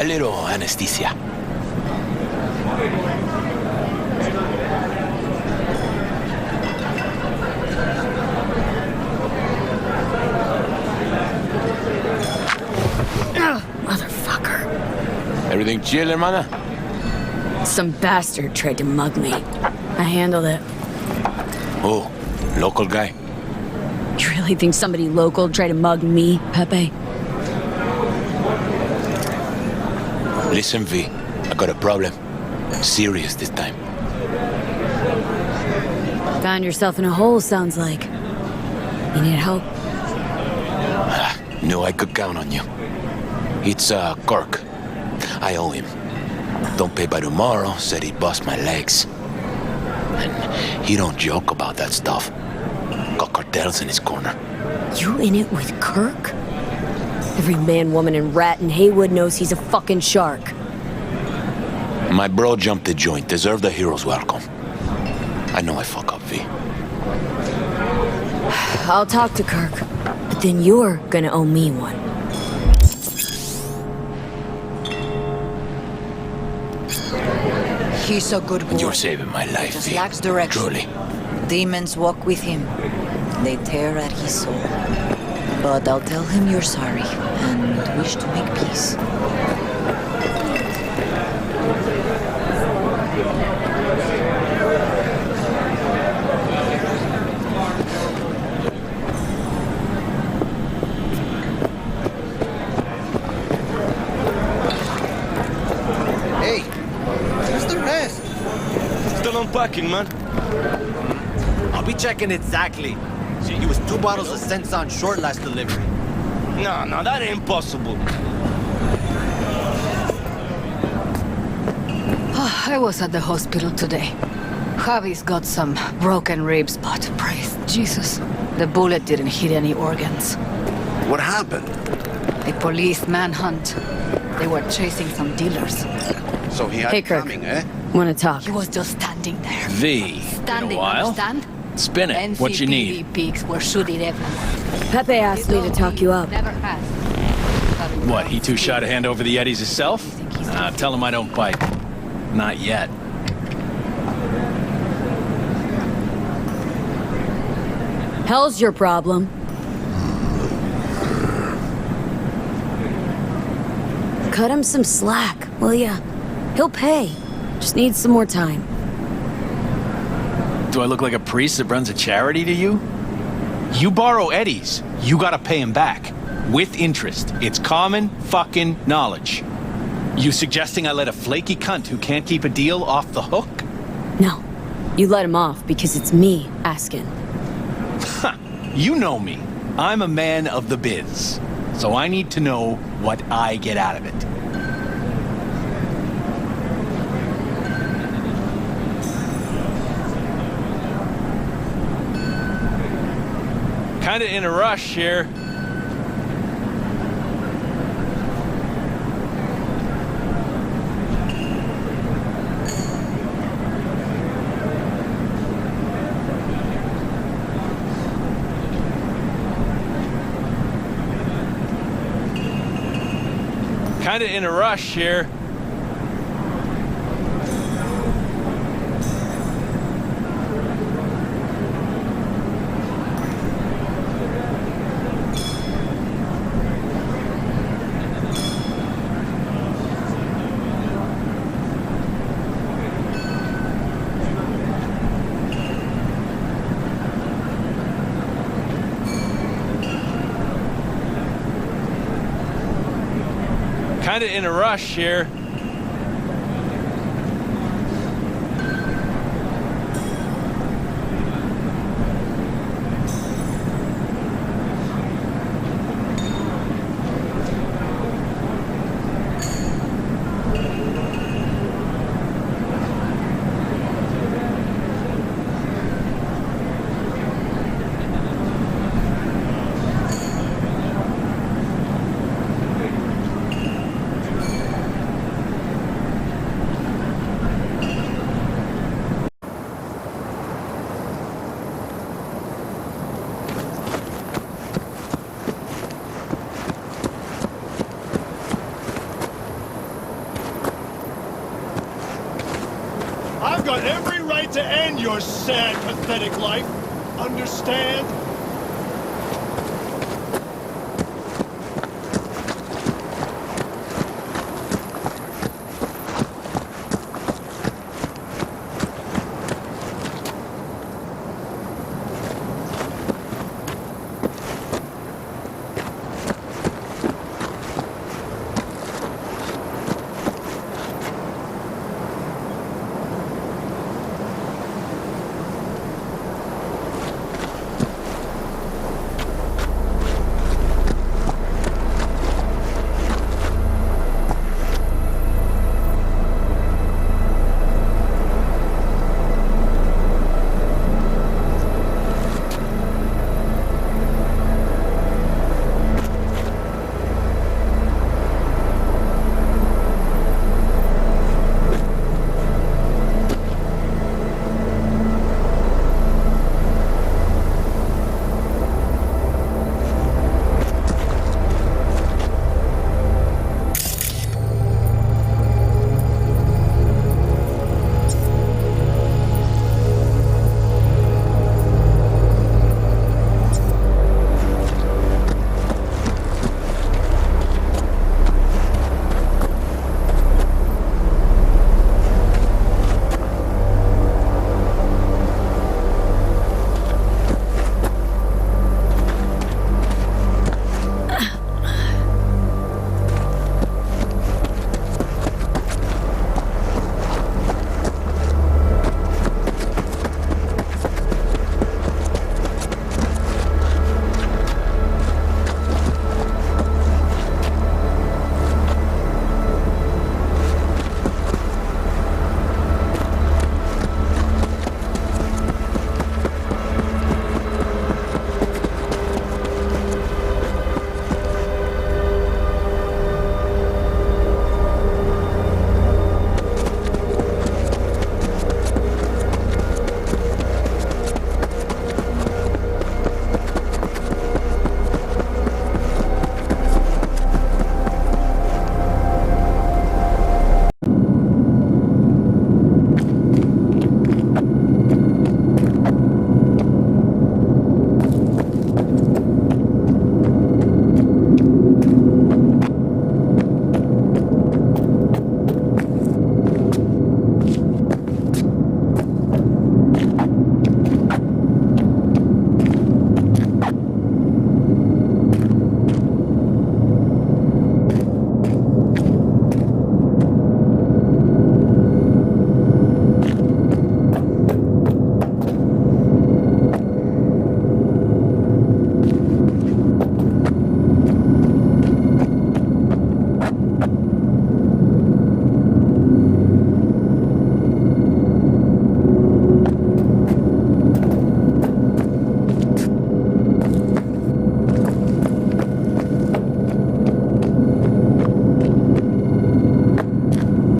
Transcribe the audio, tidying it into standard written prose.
little anesthesia. Motherfucker. Everything chill, hermana? Some bastard tried to mug me. I handled it. Oh, local guy. You really think somebody local tried to mug me, Pepe? Listen, V, I got a problem. Serious this time. Found yourself in a hole, sounds like. You need help? Knew I could count on you. It's, Kirk. I owe him. Don't pay by tomorrow, said he'd bust my legs. And he don't joke about that stuff. Got cartels in his corner. You in it with Kirk? Every man, woman, and rat in Haywood knows he's a fucking shark. My bro jumped the joint, deserved a hero's welcome. I know I fuck up, V. I'll talk to Kirk, but then you're gonna owe me one. He's a good boy. You're saving my life, Just V. lacks direction. Truly. Demons walk with him. They tear at his soul. But I'll tell him you're sorry and wish to make peace. Hey, where's the rest? Still unpacking, man. I'll be checking exactly. He was 2 bottles of Sensan short last delivery. No, that ain't possible. I was at the hospital today. Javi's got some broken ribs, but praise Jesus, the bullet didn't hit any organs. What happened? A police manhunt. They were chasing some dealers. So he had Hey, Kirk. coming, eh? Wanna talk? He was just standing there. V. Standing, Been a while. understand? Spin it. What you need? NCPD pigs were shooting everywhere. Pepe asked me to talk you up. Never has. What, he too shy to hand over the Eddies himself? Tell him I don't bite. Not yet. Hell's your problem? Cut him some slack, will ya? He'll pay. Just needs some more time. Do I look like a priest that runs a charity to you? You borrow Eddies, you gotta pay him back. With interest. It's common fucking knowledge. You suggesting I let a flaky cunt who can't keep a deal off the hook? No. You let him off because it's me asking. You know me. I'm a man of the biz. So I need to know what I get out of it. Kinda in a rush here. Kinda in a rush here. Kinda in a rush here. decide to end your sad, pathetic life. Understand?